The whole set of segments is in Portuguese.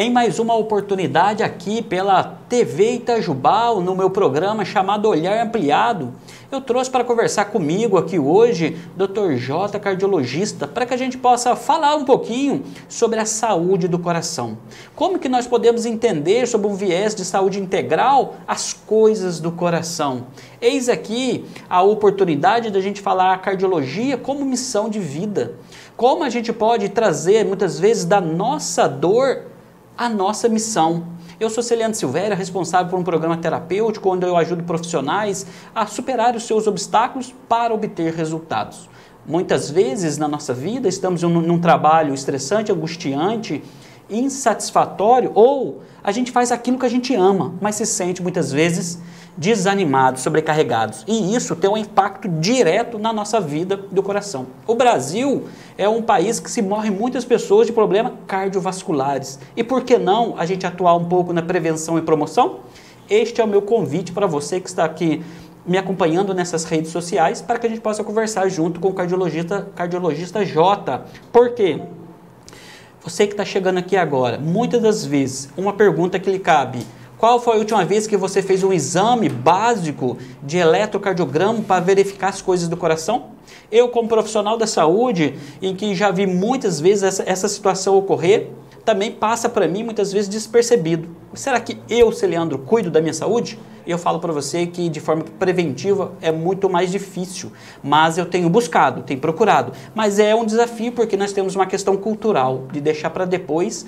em mais uma oportunidade aqui pela TV Itajubá, no meu programa chamado Olhar Ampliado. Eu trouxe para conversar comigo aqui hoje Dr. Jota, cardiologista, para que a gente possa falar um pouquinho sobre a saúde do coração. Como que nós podemos entender sobre um viés de saúde integral as coisas do coração? Eis aqui a oportunidade da gente falar a cardiologia como missão de vida. Como a gente pode trazer muitas vezes da nossa dor a nossa missão. Eu sou Celiandro Silvéria, responsável por um programa terapêutico onde eu ajudo profissionais a superar os seus obstáculos para obter resultados. Muitas vezes na nossa vida estamos num trabalho estressante, angustiante, insatisfatório, ou a gente faz aquilo que a gente ama, mas se sente muitas vezes desanimados, sobrecarregados. E isso tem um impacto direto na nossa vida do coração. O Brasil é um país que se morre muitas pessoas de problemas cardiovasculares. E por que não a gente atuar um pouco na prevenção e promoção? Este é o meu convite para você que está aqui me acompanhando nessas redes sociais, para que a gente possa conversar junto com o cardiologista Jota. Por quê? Você que está chegando aqui agora, muitas das vezes, uma pergunta que lhe cabe: qual foi a última vez que você fez um exame básico de eletrocardiograma para verificar as coisas do coração? Eu, como profissional da saúde, em que já vi muitas vezes essa situação ocorrer, também passa para mim muitas vezes despercebido. Será que eu, Celiandro, cuido da minha saúde? Eu falo para você que de forma preventiva é muito mais difícil, mas eu tenho buscado, tenho procurado. Mas é um desafio porque nós temos uma questão cultural de deixar para depois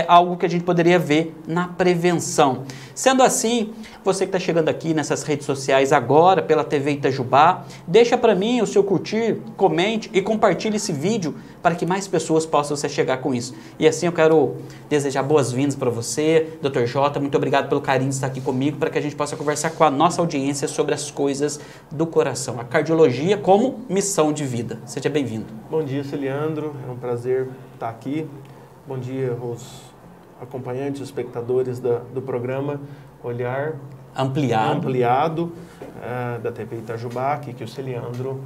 algo que a gente poderia ver na prevenção. Sendo assim, você que está chegando aqui nessas redes sociais agora pela TV Itajubá, deixa para mim o seu curtir, comente e compartilhe esse vídeo para que mais pessoas possam se chegar com isso. E assim eu quero desejar boas-vindas para você, Dr. Jota, muito obrigado pelo carinho de estar aqui comigo, para que a gente possa conversar com a nossa audiência sobre as coisas do coração, a cardiologia como missão de vida. Seja bem-vindo. Bom dia, Celiandro, é um prazer estar aqui. Bom dia aos acompanhantes, espectadores do programa Olhar Ampliado da TV Itajubá, que o Celiandro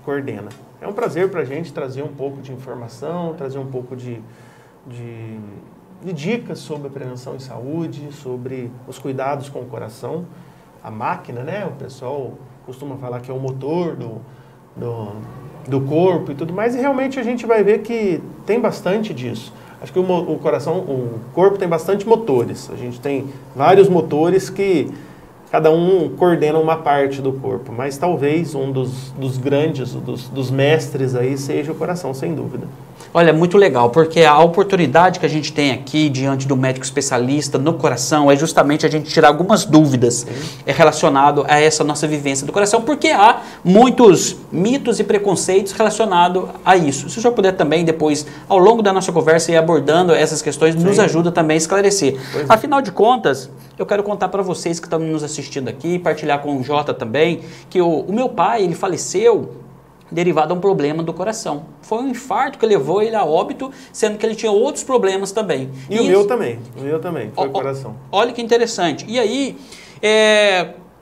coordena. É um prazer para a gente trazer um pouco de informação, trazer um pouco de dicas sobre a prevenção em saúde, sobre os cuidados com o coração, a máquina, né? O pessoal costuma falar que é o motor do corpo e tudo mais, e realmente a gente vai ver que tem bastante disso. Acho que o corpo tem bastante motores. A gente tem vários motores que cada um coordena uma parte do corpo, mas talvez um dos grandes, dos mestres aí seja o coração, sem dúvida. Olha, muito legal, porque a oportunidade que a gente tem aqui diante do médico especialista no coração é justamente a gente tirar algumas dúvidas relacionadas a essa nossa vivência do coração, porque há muitos mitos e preconceitos relacionados a isso. Se o senhor puder também depois, ao longo da nossa conversa, ir abordando essas questões, nos ajuda também a esclarecer. Afinal de contas, eu quero contar para vocês que estão nos assistindo aqui, partilhar com o Jota também, que o meu pai, ele faleceu derivado a um problema do coração. Foi um infarto que levou ele a óbito, sendo que ele tinha outros problemas também. E o meu também, foi o coração. Olha que interessante. E aí,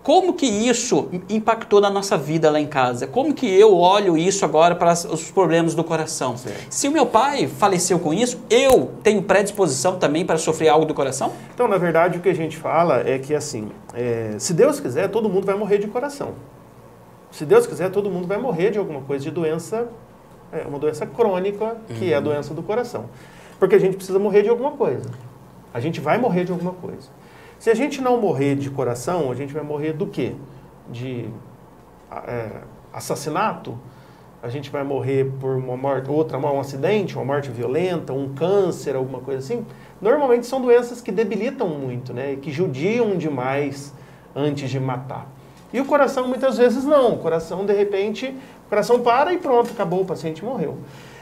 como que isso impactou na nossa vida lá em casa? Como que eu olho isso agora para os problemas do coração? Certo. Se o meu pai faleceu com isso, eu tenho predisposição também para sofrer algo do coração? Então, na verdade, o que a gente fala é que, assim, se Deus quiser, todo mundo vai morrer de coração. Se Deus quiser, todo mundo vai morrer de alguma coisa, de doença, uma doença crônica, que é a doença do coração. Porque a gente precisa morrer de alguma coisa. A gente vai morrer de alguma coisa. Se a gente não morrer de coração, a gente vai morrer do quê? De assassinato? A gente vai morrer por uma morte, um acidente, uma morte violenta, um câncer, alguma coisa assim? Normalmente são doenças que debilitam muito, né? E que judiam demais antes de matar. E o coração, muitas vezes, não. O coração, de repente, o coração para e pronto, acabou, o paciente morreu.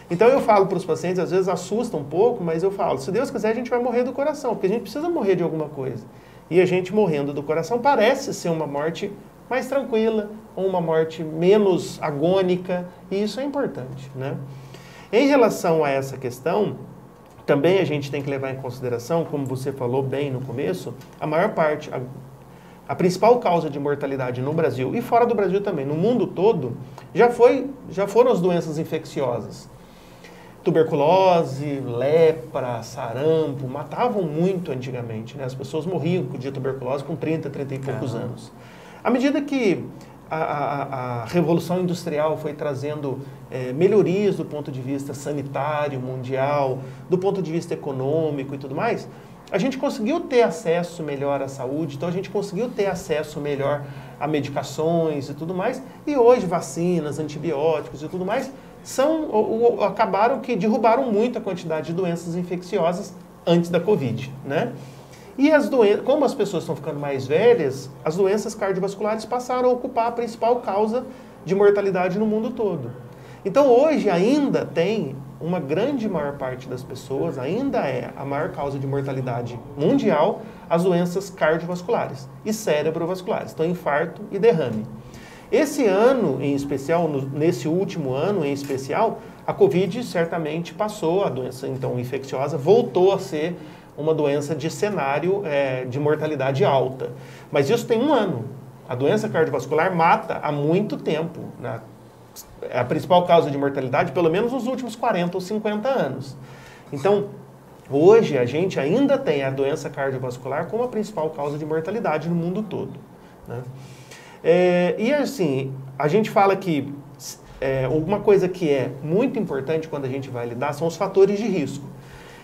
Então, eu falo para os pacientes, às vezes assusta um pouco, mas eu falo, se Deus quiser, a gente vai morrer do coração, porque a gente precisa morrer de alguma coisa. E a gente morrendo do coração parece ser uma morte mais tranquila, ou uma morte menos agônica, e isso é importante, né? Em relação a essa questão, também a gente tem que levar em consideração, como você falou bem no começo, a maior parte... A principal causa de mortalidade no Brasil e fora do Brasil também, no mundo todo, já foram as doenças infecciosas. tuberculose, lepra, sarampo, matavam muito antigamente, né? As pessoas morriam de tuberculose com 30, 30 e poucos anos. À medida que a Revolução Industrial foi trazendo melhorias do ponto de vista sanitário, mundial, do ponto de vista econômico e tudo mais, a gente conseguiu ter acesso melhor à saúde, então a gente conseguiu ter acesso melhor a medicações e tudo mais, e hoje vacinas, antibióticos e tudo mais, acabaram que derrubaram muito a quantidade de doenças infecciosas antes da Covid, né? E como as pessoas estão ficando mais velhas, as doenças cardiovasculares passaram a ocupar a principal causa de mortalidade no mundo todo. Então hoje ainda tem uma grande maior parte das pessoas, ainda é a maior causa de mortalidade mundial, as doenças cardiovasculares e cerebrovasculares, então infarto e derrame. Esse ano em especial, nesse último ano em especial, a Covid certamente passou, a doença então infecciosa voltou a ser uma doença de cenário de mortalidade alta. Mas isso tem um ano. A doença cardiovascular mata há muito tempo, né? É a principal causa de mortalidade, pelo menos nos últimos 40 ou 50 anos. Então, hoje a gente ainda tem a doença cardiovascular como a principal causa de mortalidade no mundo todo, né? E assim, a gente fala que uma coisa que é muito importante quando a gente vai lidar são os fatores de risco.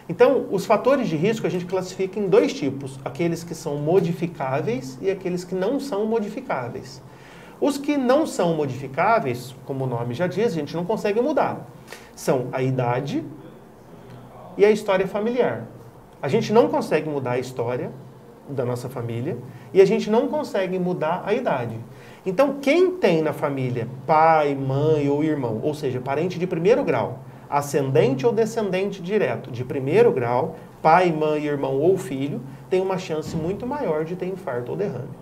Então, os fatores de risco a gente classifica em dois tipos, aqueles que são modificáveis e aqueles que não são modificáveis. Os que não são modificáveis, como o nome já diz, a gente não consegue mudar. São a idade e a história familiar. A gente não consegue mudar a história da nossa família e a gente não consegue mudar a idade. Então, quem tem na família pai, mãe ou irmão, ou seja, parente de primeiro grau, ascendente ou descendente direto, de primeiro grau, pai, mãe, irmão ou filho, tem uma chance muito maior de ter infarto ou derrame.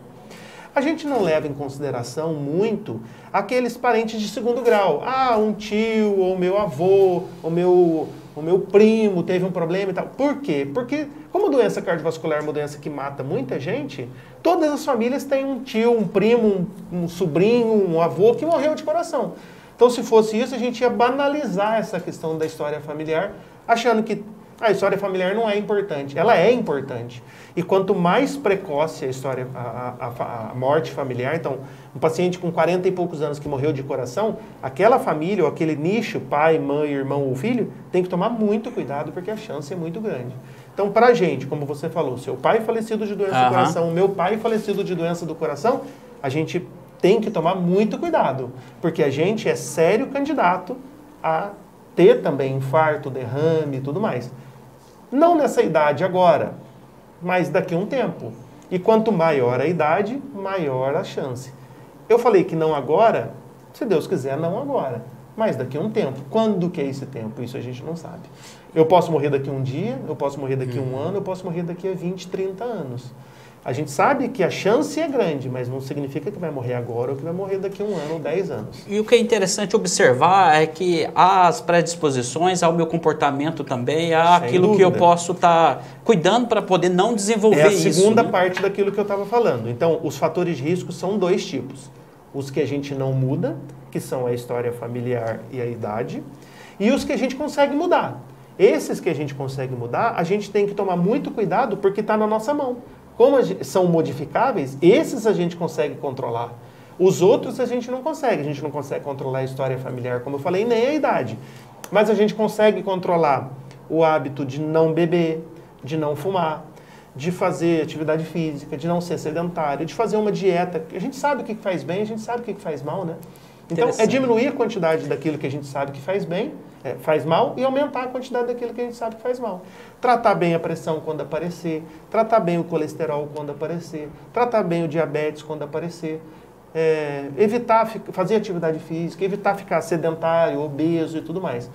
A gente não leva em consideração muito aqueles parentes de segundo grau. Ah, um tio, ou meu avô, o meu primo teve um problema e tal. Por quê? Porque, como doença cardiovascular é uma doença que mata muita gente, todas as famílias têm um tio, um primo, um sobrinho, um avô que morreu de coração. Então, se fosse isso, a gente ia banalizar essa questão da história familiar, achando que a história familiar não é importante. Ela é importante. E quanto mais precoce a morte familiar, então, um paciente com 40 e poucos anos que morreu de coração, aquela família ou aquele nicho, pai, mãe, irmão ou filho, tem que tomar muito cuidado porque a chance é muito grande. Então, pra gente, como você falou, seu pai falecido de doença do coração, o meu pai falecido de doença do coração, a gente tem que tomar muito cuidado, porque a gente é sério candidato a ter também infarto, derrame e tudo mais. Não nessa idade agora, mas daqui a um tempo. E quanto maior a idade, maior a chance. Eu falei que não agora, se Deus quiser, não agora, mas daqui a um tempo. Quando que é esse tempo? Isso a gente não sabe. Eu posso morrer daqui a um dia, eu posso morrer daqui a um ano, eu posso morrer daqui a 20, 30 anos. A gente sabe que a chance é grande, mas não significa que vai morrer agora ou que vai morrer daqui a um ano ou 10 anos. E o que é interessante observar é que há as predisposições ao meu comportamento também, há aquilo que eu posso estar cuidando para poder não desenvolver isso. É a segunda parte daquilo que eu estava falando. Então, os fatores de risco são dois tipos. Os que a gente não muda, que são a história familiar e a idade, e os que a gente consegue mudar. Esses que a gente consegue mudar, a gente tem que tomar muito cuidado porque está na nossa mão. Como são modificáveis, esses a gente consegue controlar. Os outros a gente não consegue. A gente não consegue controlar a história familiar, como eu falei, nem a idade. Mas a gente consegue controlar o hábito de não beber, de não fumar, de fazer atividade física, de não ser sedentário, de fazer uma dieta. A gente sabe o que faz bem, a gente sabe o que faz mal, né? Então, é diminuir a quantidade daquilo que a gente sabe que faz bem, faz mal, e aumentar a quantidade daquilo que a gente sabe que faz mal. Tratar bem a pressão quando aparecer, tratar bem o colesterol quando aparecer, tratar bem o diabetes quando aparecer, evitar fazer atividade física, evitar ficar sedentário, obeso e tudo mais.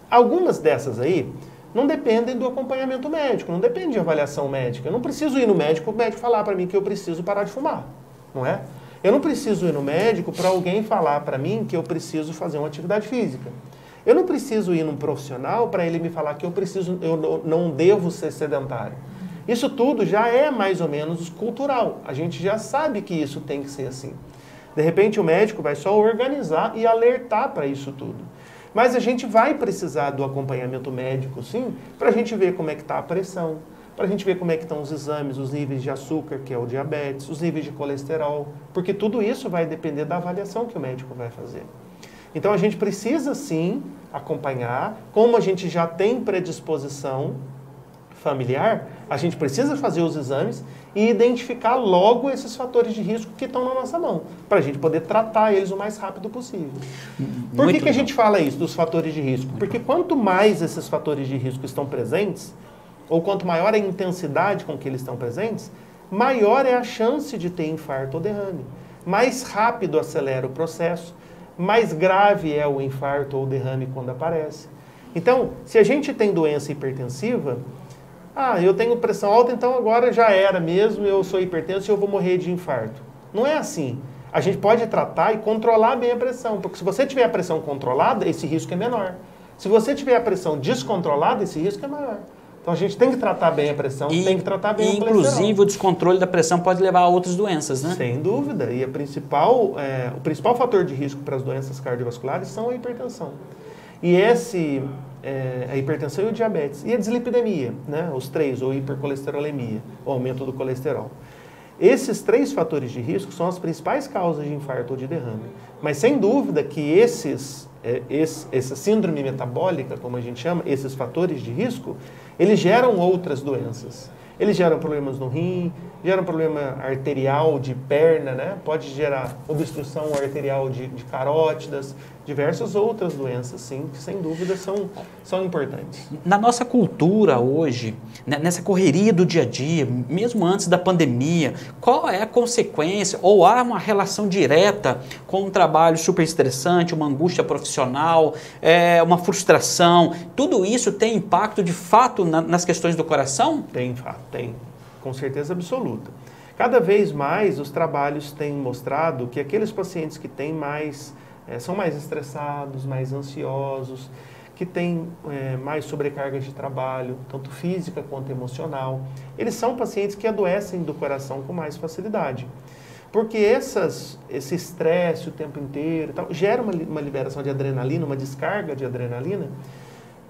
Algumas dessas aí não dependem do acompanhamento médico, não depende de avaliação médica. Eu não preciso ir no médico, o médico falar para mim que eu preciso parar de fumar, não é? Eu não preciso ir no médico para alguém falar para mim que eu preciso fazer uma atividade física. Eu não preciso ir num profissional para ele me falar que eu não devo ser sedentário. Isso tudo já é mais ou menos cultural. A gente já sabe que isso tem que ser assim. De repente o médico vai só organizar e alertar para isso tudo. Mas a gente vai precisar do acompanhamento médico, sim, para a gente ver como é que está a pressão, para a gente ver como é que estão os exames, os níveis de açúcar, que é o diabetes, os níveis de colesterol, porque tudo isso vai depender da avaliação que o médico vai fazer. Então a gente precisa sim acompanhar, como a gente já tem predisposição familiar, a gente precisa fazer os exames e identificar logo esses fatores de risco que estão na nossa mão, para a gente poder tratar eles o mais rápido possível. Por que a gente fala isso, dos fatores de risco? Porque quanto mais esses fatores de risco estão presentes, ou quanto maior a intensidade com que eles estão presentes, maior é a chance de ter infarto ou derrame. Mais rápido acelera o processo, mais grave é o infarto ou derrame quando aparece. Então, se a gente tem doença hipertensiva, eu tenho pressão alta, então agora já era mesmo, eu sou hipertenso e eu vou morrer de infarto. Não é assim. A gente pode tratar e controlar bem a pressão, porque se você tiver a pressão controlada, esse risco é menor. Se você tiver a pressão descontrolada, esse risco é maior. Então a gente tem que tratar bem a pressão, tem que tratar bem o colesterol. Inclusive o descontrole da pressão pode levar a outras doenças, né? Sem dúvida. E o principal fator de risco para as doenças cardiovasculares são a hipertensão. E a hipertensão e o diabetes. E a dislipidemia, né? Os três, ou hipercolesterolemia, o aumento do colesterol. Esses 3 fatores de risco são as principais causas de infarto ou de derrame. Mas sem dúvida que essa síndrome metabólica, como a gente chama, esses fatores de risco, eles geram outras doenças. Eles geram problemas no rim, geram problema arterial de perna, né? Pode gerar obstrução arterial de carótidas, diversas outras doenças, sim, que sem dúvida são importantes. Na nossa cultura hoje, nessa correria do dia a dia, mesmo antes da pandemia, qual é a consequência, ou há uma relação direta com um trabalho super estressante, uma angústia profissional, uma frustração? Tudo isso tem impacto de fato nas questões do coração? Tem, tem, com certeza absoluta. Cada vez mais os trabalhos têm mostrado que aqueles pacientes que têm são mais estressados, mais ansiosos, que têm mais sobrecarga de trabalho, tanto física quanto emocional. Eles são pacientes que adoecem do coração com mais facilidade. Porque esse estresse o tempo inteiro e tal, gera uma liberação de adrenalina, uma descarga de adrenalina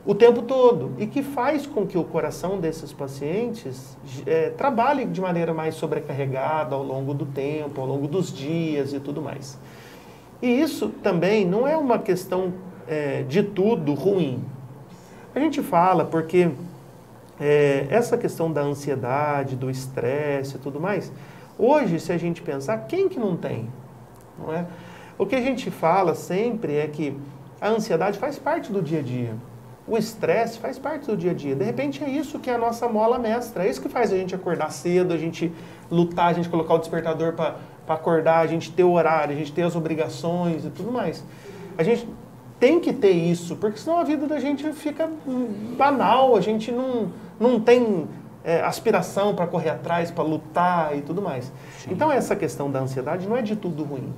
o tempo todo, e que faz com que o coração desses pacientes trabalhe de maneira mais sobrecarregada ao longo do tempo, ao longo dos dias e tudo mais. E isso também não é uma questão de tudo ruim. A gente fala porque essa questão da ansiedade, do estresse e tudo mais, hoje, se a gente pensar, quem que não tem? Não é? O que a gente fala sempre é que a ansiedade faz parte do dia a dia. O estresse faz parte do dia a dia. De repente é isso que é a nossa mola mestra. É isso que faz a gente acordar cedo, a gente lutar, a gente colocar o despertador para acordar, a gente ter o horário, a gente ter as obrigações e tudo mais. A gente tem que ter isso, porque senão a vida da gente fica banal, a gente não tem aspiração para correr atrás, para lutar e tudo mais. Sim. Então essa questão da ansiedade não é de tudo ruim.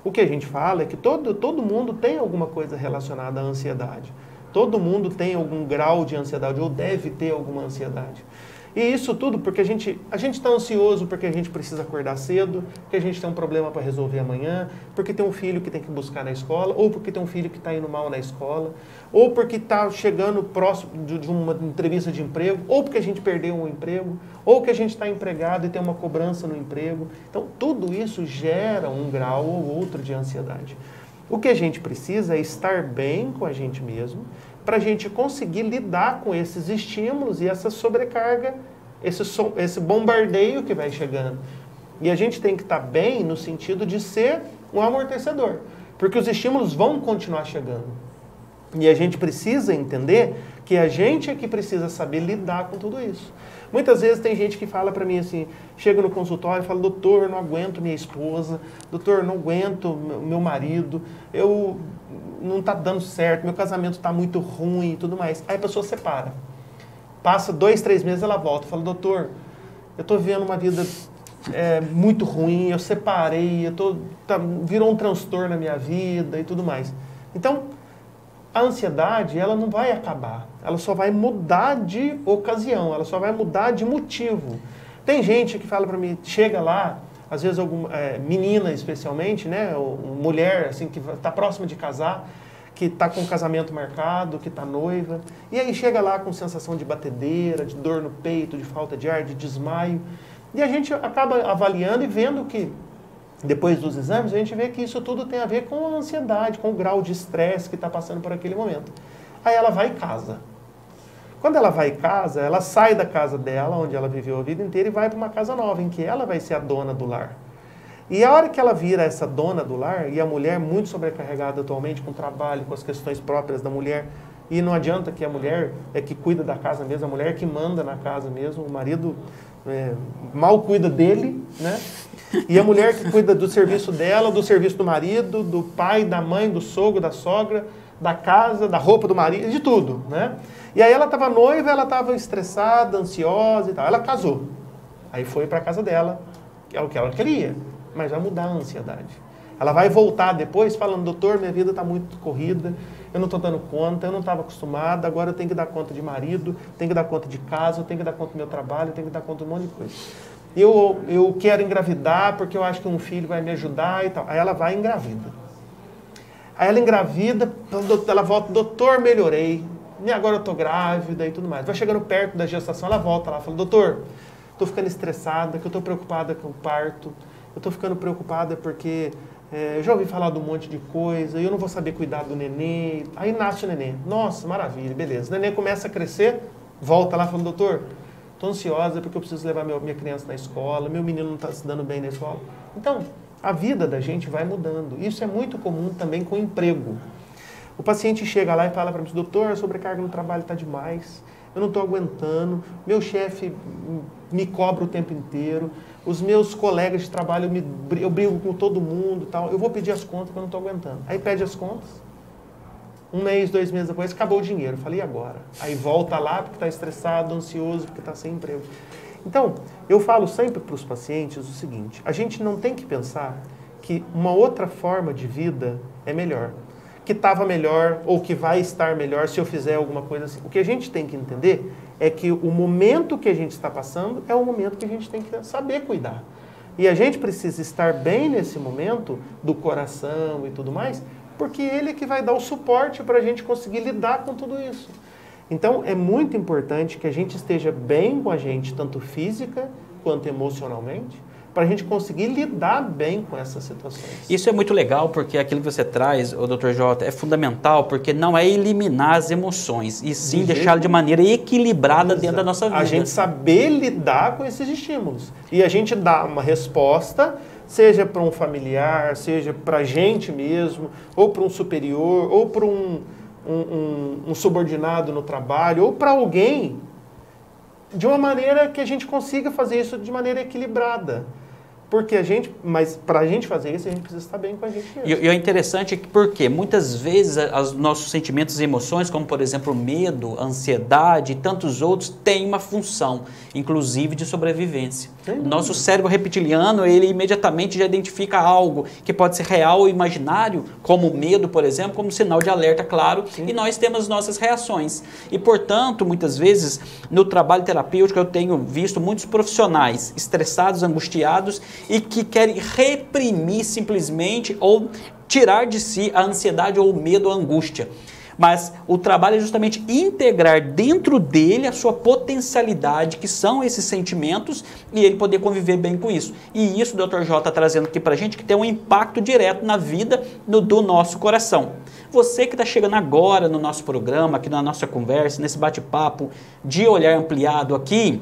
O que a gente fala é que todo mundo tem alguma coisa relacionada à ansiedade. Todo mundo tem algum grau de ansiedade ou deve ter alguma ansiedade. E isso tudo porque a gente está ansioso porque a gente precisa acordar cedo, porque a gente tem um problema para resolver amanhã, porque tem um filho que tem que buscar na escola, ou porque tem um filho que está indo mal na escola, ou porque está chegando próximo de uma entrevista de emprego, ou porque a gente perdeu um emprego, ou que a gente está empregado e tem uma cobrança no emprego. Então, tudo isso gera um grau ou outro de ansiedade. O que a gente precisa é estar bem com a gente mesmo, para a gente conseguir lidar com esses estímulos e essa sobrecarga, esse bombardeio que vai chegando. E a gente tem que estar bem no sentido de ser um amortecedor, porque os estímulos vão continuar chegando. E a gente precisa entender que a gente é que precisa saber lidar com tudo isso. Muitas vezes tem gente que fala para mim assim, chega no consultório e fala, doutor, não aguento minha esposa, doutor, não aguento meu marido, não está dando certo, meu casamento está muito ruim e tudo mais. Aí a pessoa separa. Passa 2, 3 meses, ela volta e fala, doutor, eu estou vivendo uma vida muito ruim, eu separei, virou um transtorno na minha vida e tudo mais. Então, a ansiedade, ela não vai acabar. Ela só vai mudar de ocasião, ela só vai mudar de motivo. Tem gente que fala para mim, chega lá, às vezes menina especialmente, né, ou mulher assim que está próxima de casar, que está com o casamento marcado, que está noiva, e aí chega lá com sensação de batedeira, de dor no peito, de falta de ar, de desmaio, e a gente acaba avaliando e vendo que, depois dos exames, a gente vê que isso tudo tem a ver com a ansiedade, com o grau de estresse que está passando por aquele momento. Aí ela vai e casa. Quando ela vai e casa, ela sai da casa dela, onde ela viveu a vida inteira, e vai para uma casa nova, em que ela vai ser a dona do lar. E a hora que ela vira essa dona do lar, e a mulher muito sobrecarregada atualmente com o trabalho, com as questões próprias da mulher, e não adianta que a mulher é que cuida da casa mesmo, a mulher é que manda na casa mesmo, o marido mal cuida dele, né? E a mulher que cuida do serviço dela, do serviço do marido, do pai, da mãe, do sogro, da sogra, da casa, da roupa do marido, de tudo, né? E aí ela estava noiva, ela estava estressada, ansiosa e tal. Ela casou. Aí foi para a casa dela, que é o que ela queria, mas vai mudar a ansiedade. Ela vai voltar depois falando, doutor, minha vida está muito corrida, eu não estou dando conta, eu não estava acostumada, agora eu tenho que dar conta de marido, tenho que dar conta de casa, eu tenho que dar conta do meu trabalho, eu tenho que dar conta de um monte de coisa. Eu quero engravidar porque eu acho que um filho vai me ajudar e tal. Aí ela vai e engravida. Aí ela engravida, ela volta, doutor, melhorei, e agora eu estou grávida e tudo mais. Vai chegando perto da gestação, ela volta lá, fala, doutor, estou ficando estressada, que eu estou preocupada com o parto, eu estou ficando preocupada porque eu já ouvi falar de um monte de coisa, e eu não vou saber cuidar do neném. Aí nasce o neném. Nossa, maravilha, beleza. O neném começa a crescer, volta lá, fala, doutor, estou ansiosa porque eu preciso levar minha criança na escola, meu menino não está se dando bem na escola. Então, a vida da gente vai mudando. Isso é muito comum também com o emprego. O paciente chega lá e fala para mim, doutor, a sobrecarga no trabalho está demais, eu não estou aguentando, meu chefe me cobra o tempo inteiro, os meus colegas de trabalho, eu brigo com todo mundo e tal, eu vou pedir as contas porque eu não estou aguentando. Aí pede as contas, 1 mês, 2 meses depois, acabou o dinheiro. Eu falei, e agora? Aí volta lá porque está estressado, ansioso, porque está sem emprego. Então, eu falo sempre para os pacientes o seguinte, a gente não tem que pensar que uma outra forma de vida é melhor, que estava melhor ou que vai estar melhor se eu fizer alguma coisa assim. O que a gente tem que entender é que o momento que a gente está passando é o momento que a gente tem que saber cuidar. E a gente precisa estar bem nesse momento do coração e tudo mais, porque ele é que vai dar o suporte para a gente conseguir lidar com tudo isso. Então, é muito importante que a gente esteja bem com a gente, tanto física quanto emocionalmente, para a gente conseguir lidar bem com essas situações. Isso é muito legal, porque aquilo que você traz, o Dr. Jota, é fundamental, porque não é eliminar as emoções, e sim deixá-las de maneira equilibrada dentro da nossa vida. A gente saber lidar com esses estímulos. E a gente dá uma resposta, seja para um familiar, seja para a gente mesmo, ou para um superior, ou para um subordinado no trabalho, ou para alguém, de uma maneira que a gente consiga fazer isso de maneira equilibrada. Mas para a gente fazer isso, a gente precisa estar bem com a gente mesmo. E é interessante porque muitas vezes os nossos sentimentos e emoções, como por exemplo o medo, a ansiedade e tantos outros, têm uma função, inclusive de sobrevivência. O nosso cérebro reptiliano, ele imediatamente já identifica algo que pode ser real ou imaginário, como o medo, por exemplo, como sinal de alerta, claro, e nós temos nossas reações. E, portanto, muitas vezes, no trabalho terapêutico, eu tenho visto muitos profissionais estressados, angustiados, e que querem reprimir simplesmente ou tirar de si a ansiedade ou o medo ou a angústia. Mas o trabalho é justamente integrar dentro dele a sua potencialidade, que são esses sentimentos, e ele poder conviver bem com isso. E isso o Dr. J está trazendo aqui para a gente, que tem um impacto direto na vida do nosso coração. Você que está chegando agora no nosso programa, aqui na nossa conversa, nesse bate-papo de olhar ampliado aqui,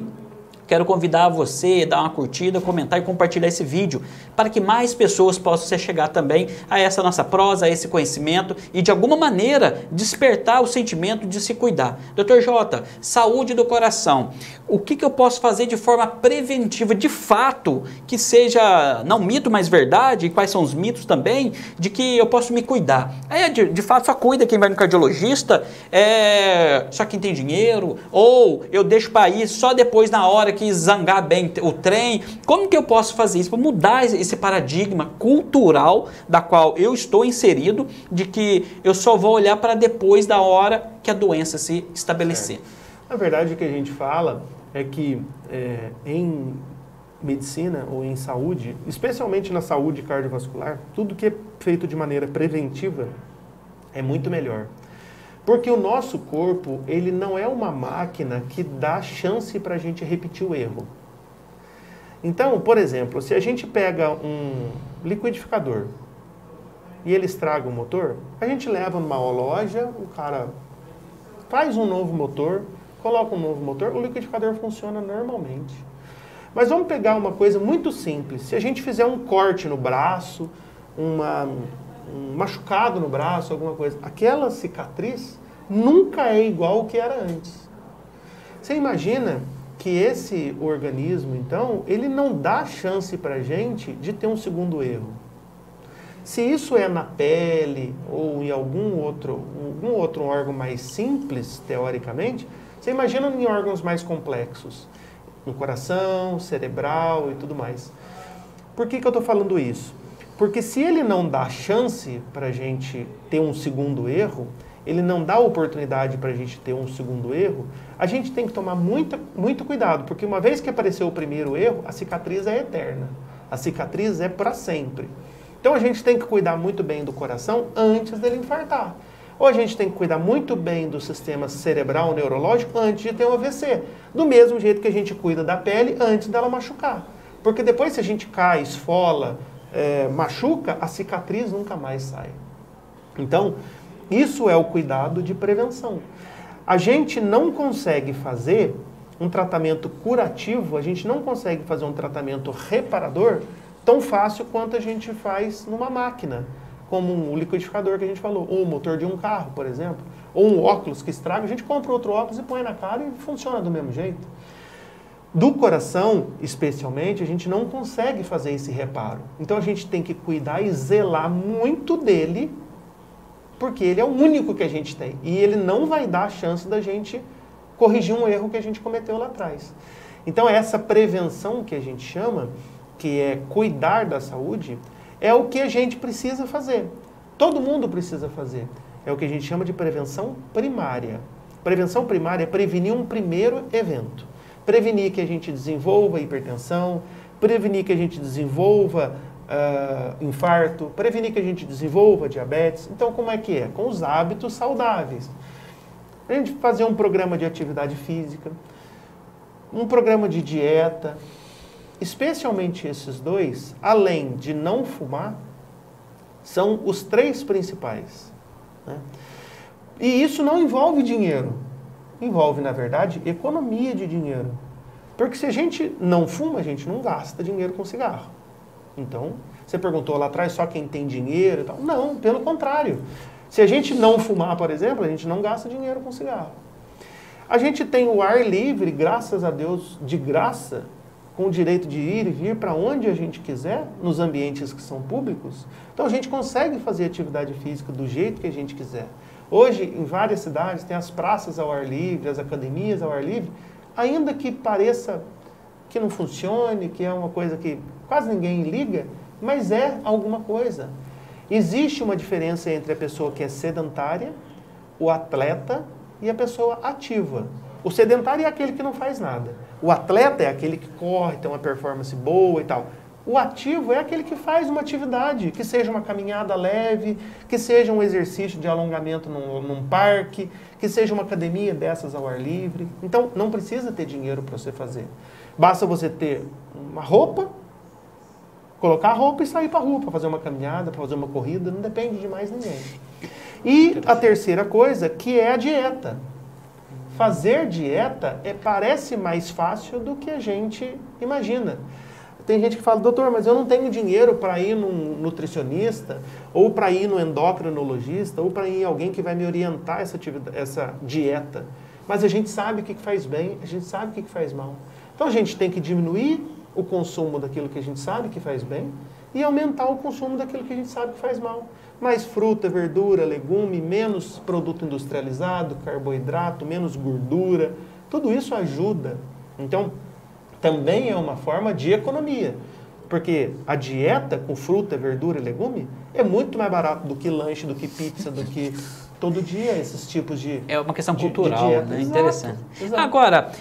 quero convidar você a dar uma curtida, comentar e compartilhar esse vídeo para que mais pessoas possam chegar também a essa nossa prosa, a esse conhecimento e de alguma maneira despertar o sentimento de se cuidar. Dr. J, saúde do coração. O que eu posso fazer de forma preventiva, de fato, que seja não mito, mas verdade, e quais são os mitos também, de que eu posso me cuidar? De fato, só cuida quem vai no cardiologista, só quem tem dinheiro, ou eu deixo para ir só depois na hora que zangar bem o trem. Como que eu posso fazer isso para mudar esse paradigma cultural da qual eu estou inserido, de que eu só vou olhar para depois da hora que a doença se estabelecer? Na verdade, o que a gente fala é que em medicina ou em saúde, especialmente na saúde cardiovascular, tudo que é feito de maneira preventiva É muito melhor. Porque o nosso corpo, ele não é uma máquina que dá chance para a gente repetir o erro. Então, por exemplo, se a gente pega um liquidificador e ele estraga o motor, a gente leva numa loja, o cara faz um novo motor, coloca um novo motor, o liquidificador funciona normalmente. Mas vamos pegar uma coisa muito simples. Se a gente fizer um corte no braço, um machucado no braço, alguma coisa, aquela cicatriz nunca é igual ao que era antes. Você imagina que esse organismo, então, ele não dá chance para a gente de ter um segundo erro. Se isso é na pele ou em algum outro órgão mais simples, teoricamente, você imagina em órgãos mais complexos, no coração, cerebral e tudo mais. Por que eu estou falando isso? Porque se ele não dá chance para a gente ter um segundo erro, ele não dá oportunidade para a gente ter um segundo erro, a gente tem que tomar muito cuidado, porque uma vez que apareceu o primeiro erro, a cicatriz é eterna. A cicatriz é para sempre. Então a gente tem que cuidar muito bem do coração antes dele infartar. Ou a gente tem que cuidar muito bem do sistema cerebral neurológico antes de ter um AVC. Do mesmo jeito que a gente cuida da pele antes dela machucar. Porque depois se a gente cai, esfola, machuca, a cicatriz nunca mais sai. Então, isso é o cuidado de prevenção. A gente não consegue fazer um tratamento curativo, a gente não consegue fazer um tratamento reparador tão fácil quanto a gente faz numa máquina, como um liquidificador que a gente falou, ou o motor de um carro, por exemplo, ou um óculos que estraga, a gente compra outro óculos e põe na cara e funciona do mesmo jeito. Do coração, especialmente, a gente não consegue fazer esse reparo. Então a gente tem que cuidar e zelar muito dele, porque ele é o único que a gente tem. E ele não vai dar a chance da gente corrigir um erro que a gente cometeu lá atrás. Então essa prevenção que a gente chama, que é cuidar da saúde, é o que a gente precisa fazer. Todo mundo precisa fazer. É o que a gente chama de prevenção primária. Prevenção primária é prevenir um primeiro evento. Prevenir que a gente desenvolva hipertensão, prevenir que a gente desenvolva infarto, prevenir que a gente desenvolva diabetes. Então, como é que é? Com os hábitos saudáveis. A gente fazer um programa de atividade física, um programa de dieta, especialmente esses dois, além de não fumar, são os três principais. Né? E isso não envolve dinheiro. Envolve, na verdade, economia de dinheiro. Porque se a gente não fuma, a gente não gasta dinheiro com cigarro. Então, você perguntou lá atrás, só quem tem dinheiro e tal. Não, pelo contrário. Se a gente não fumar, por exemplo, a gente não gasta dinheiro com cigarro. A gente tem o ar livre, graças a Deus, de graça, com o direito de ir e vir para onde a gente quiser, nos ambientes que são públicos. Então a gente consegue fazer atividade física do jeito que a gente quiser. Hoje, em várias cidades, tem as praças ao ar livre, as academias ao ar livre, ainda que pareça que não funcione, que é uma coisa que quase ninguém liga, mas é alguma coisa. Existe uma diferença entre a pessoa que é sedentária, o atleta e a pessoa ativa. O sedentário é aquele que não faz nada. O atleta é aquele que corre, tem uma performance boa e tal. O ativo é aquele que faz uma atividade, que seja uma caminhada leve, que seja um exercício de alongamento num parque, que seja uma academia dessas ao ar livre. Então, não precisa ter dinheiro para você fazer. Basta você ter uma roupa, colocar a roupa e sair para a rua para fazer uma caminhada, para fazer uma corrida, não depende de mais ninguém. E a terceira coisa, que é a dieta. Fazer dieta parece mais fácil do que a gente imagina. Tem gente que fala, doutor, mas eu não tenho dinheiro para ir num nutricionista, ou para ir no endocrinologista, ou para ir em alguém que vai me orientar essa dieta. Mas a gente sabe o que faz bem, a gente sabe o que faz mal. Então a gente tem que diminuir o consumo daquilo que a gente sabe que faz bem e aumentar o consumo daquilo que a gente sabe que faz mal. Mais fruta, verdura, legume, menos produto industrializado, carboidrato, menos gordura. Tudo isso ajuda. Então, também é uma forma de economia. Porque a dieta com fruta, verdura e legume é muito mais barato do que lanche, do que pizza, do que todo dia esses tipos de É uma questão cultural, dieta. né? Exato, Interessante. exato. Agora,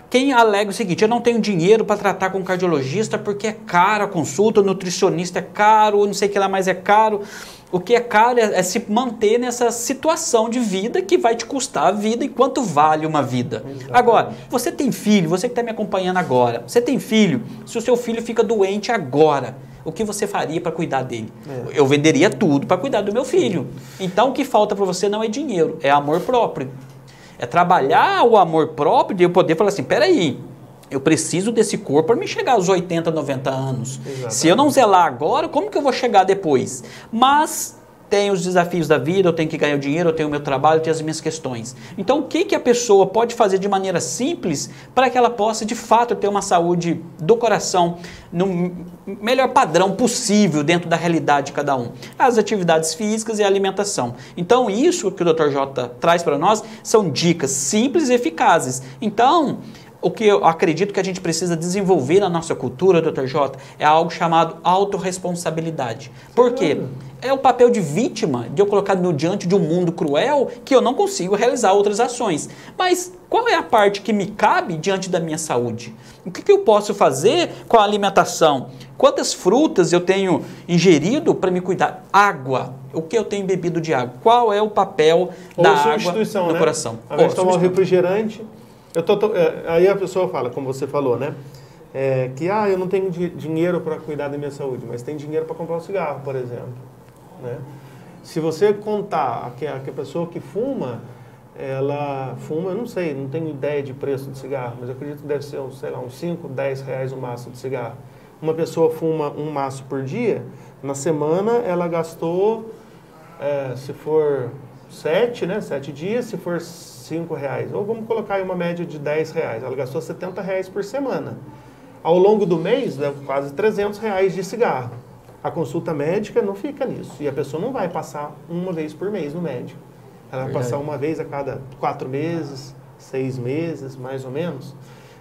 Quem alega o seguinte, eu não tenho dinheiro para tratar com um cardiologista porque é caro a consulta, o nutricionista é caro, não sei o que lá mais é caro. O que é caro é se manter nessa situação de vida que vai te custar a vida e quanto vale uma vida. Exatamente. Agora, você tem filho, você que está me acompanhando agora, você tem filho, se o seu filho fica doente agora, o que você faria para cuidar dele? Eu venderia tudo para cuidar do meu filho. Então o que falta para você não é dinheiro, é amor próprio. É trabalhar o amor próprio de eu poder falar assim, peraí, eu preciso desse corpo para me chegar aos 80, 90 anos. Exatamente. Se eu não zelar agora, como que eu vou chegar depois? Mas tem os desafios da vida, eu tenho que ganhar o dinheiro, eu tenho o meu trabalho, eu tenho as minhas questões. Então, o que a pessoa pode fazer de maneira simples para que ela possa, de fato, ter uma saúde do coração no melhor padrão possível dentro da realidade de cada um? As atividades físicas e a alimentação. Então, isso que o Dr. Jota traz para nós são dicas simples e eficazes. Então, o que eu acredito que a gente precisa desenvolver na nossa cultura, Dr. Jota, é algo chamado autorresponsabilidade. Por quê? É o papel de vítima de eu colocar diante de um mundo cruel que eu não consigo realizar outras ações. Mas qual é a parte que me cabe diante da minha saúde? O que eu posso fazer com a alimentação? Quantas frutas eu tenho ingerido para me cuidar? Água. O que eu tenho bebido de água? Qual é o papel da água no coração? Ao invés de tomar um refrigerante... aí a pessoa fala, como você falou, né? Que eu não tenho dinheiro para cuidar da minha saúde, mas tem dinheiro para comprar um cigarro, por exemplo. Né? Se você contar que a pessoa que fuma, ela fuma, eu não sei, não tenho ideia de preço de cigarro, mas eu acredito que deve ser, sei lá, uns 5, 10 reais o maço de cigarro. Uma pessoa fuma um maço por dia, na semana ela gastou, se for 7, né? 7 dias, se for 5 reais, ou vamos colocar aí uma média de 10 reais, ela gastou 70 reais por semana. Ao longo do mês, dá quase 300 reais de cigarro. A consulta médica não fica nisso, e a pessoa não vai passar uma vez por mês no médico. Ela vai passar uma vez a cada 4 meses, 6 meses, mais ou menos.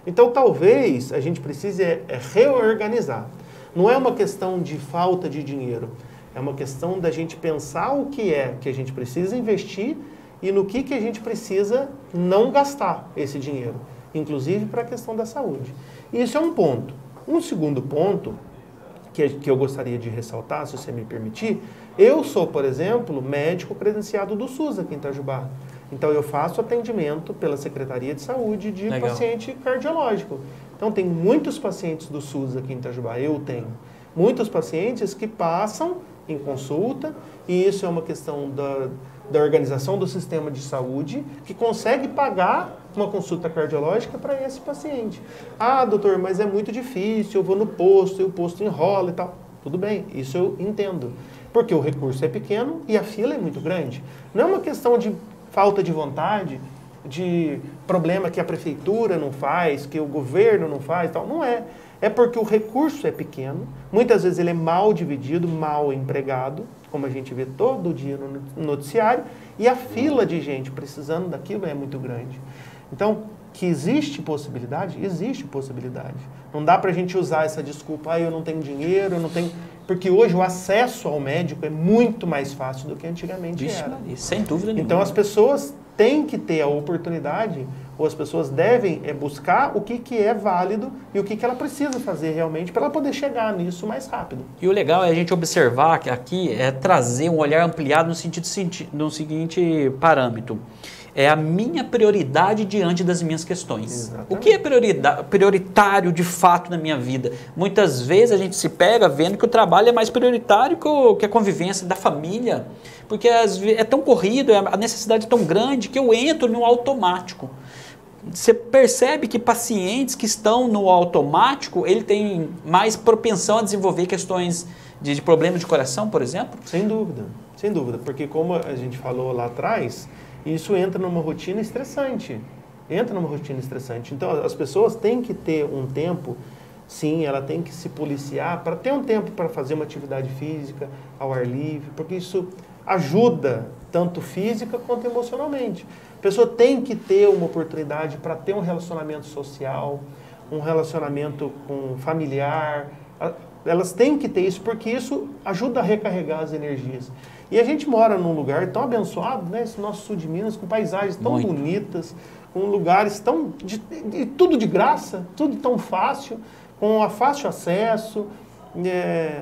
Então, talvez a gente precise reorganizar. Não é uma questão de falta de dinheiro, é uma questão da gente pensar o que é que a gente precisa investir e no que a gente precisa não gastar esse dinheiro, inclusive para a questão da saúde. Isso é um ponto. Um segundo ponto que eu gostaria de ressaltar, se você me permitir, eu sou, por exemplo, médico credenciado do SUS aqui em Itajubá. Então, eu faço atendimento pela Secretaria de Saúde de paciente cardiológico. Então, tem muitos pacientes do SUS aqui em Itajubá, eu tenho. Muitos pacientes que passam em consulta, e isso é uma questão da organização do sistema de saúde, que consegue pagar uma consulta cardiológica para esse paciente. Ah, doutor, mas é muito difícil, eu vou no posto, e o posto enrola e tal. Tudo bem, isso eu entendo. Porque o recurso é pequeno e a fila é muito grande. Não é uma questão de falta de vontade, de problema que a prefeitura não faz, que o governo não faz, tal. Não é. É porque o recurso é pequeno, muitas vezes ele é mal dividido, mal empregado, como a gente vê todo dia no noticiário, e a fila de gente precisando daquilo é muito grande. Então, que existe possibilidade? Existe possibilidade. Não dá para a gente usar essa desculpa, eu não tenho dinheiro, eu não tenho... Porque hoje o acesso ao médico é muito mais fácil do que antigamente era. Sem dúvida nenhuma. Então, as pessoas têm que ter a oportunidade, ou as pessoas devem buscar o que é válido e o que ela precisa fazer realmente para ela poder chegar nisso mais rápido. E o legal é a gente observar que aqui é trazer um olhar ampliado no seguinte parâmetro. É a minha prioridade diante das minhas questões. Exatamente. O que é prioritário de fato na minha vida? Muitas vezes a gente se pega vendo que o trabalho é mais prioritário que a convivência da família. Porque é tão corrido, a necessidade é tão grande que eu entro no automático. Você percebe que pacientes que estão no automático, ele tem mais propensão a desenvolver questões de problemas de coração, por exemplo? Sem dúvida, sem dúvida. Porque como a gente falou lá atrás, isso entra numa rotina estressante. Então, as pessoas têm que ter um tempo, sim, ela tem que se policiar para ter um tempo para fazer uma atividade física ao ar livre, porque isso ajuda tanto física quanto emocionalmente. A pessoa tem que ter uma oportunidade para ter um relacionamento social, um relacionamento com familiar. Elas têm que ter isso, porque isso ajuda a recarregar as energias. E a gente mora num lugar tão abençoado, né? Esse nosso sul de Minas, com paisagens tão bonitas, com lugares tão... tudo de graça, tudo tão fácil, com fácil acesso,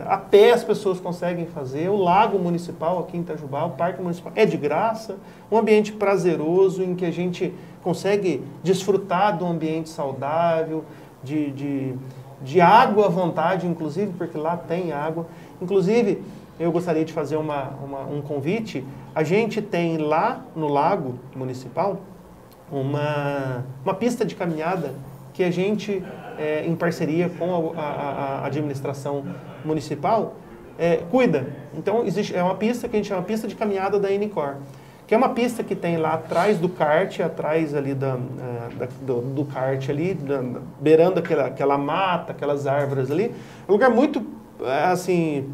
a pé as pessoas conseguem fazer, o lago municipal aqui em Itajubá, o parque municipal é de graça, um ambiente prazeroso em que a gente consegue desfrutar do ambiente saudável, de água à vontade, inclusive, porque lá tem água. Inclusive, eu gostaria de fazer um convite. A gente tem lá no lago municipal uma pista de caminhada que a gente, em parceria com a administração municipal, cuida. Então, é uma pista que a gente chama pista de caminhada da Unicor, que é uma pista que tem lá atrás do kart, atrás ali do kart ali, beirando aquela mata, aquelas árvores ali. É um lugar muito, assim,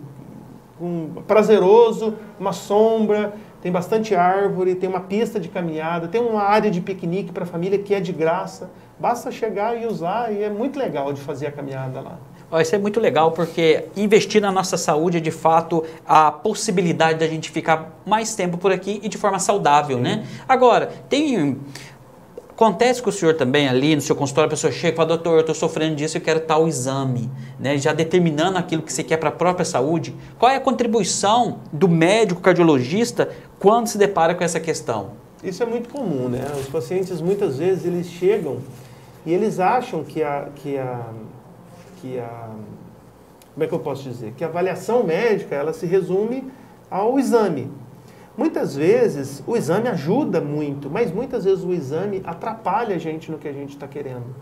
prazeroso, uma sombra, tem bastante árvore, tem uma pista de caminhada, tem uma área de piquenique para a família que é de graça. Basta chegar e usar e é muito legal de fazer a caminhada lá. Isso é muito legal porque investir na nossa saúde é de fato a possibilidade da gente ficar mais tempo por aqui e de forma saudável, né? Agora, acontece com o senhor também ali no seu consultório, a pessoa chega e fala, doutor, eu estou sofrendo disso, eu quero tal exame, né? Já determinando aquilo que você quer para a própria saúde. Qual é a contribuição do médico cardiologista quando se depara com essa questão? Isso é muito comum, né? Os pacientes muitas vezes eles chegam e eles acham que como é que eu posso dizer? Que a avaliação médica, ela se resume ao exame. Muitas vezes o exame ajuda muito, mas muitas vezes o exame atrapalha a gente no que a gente está querendo.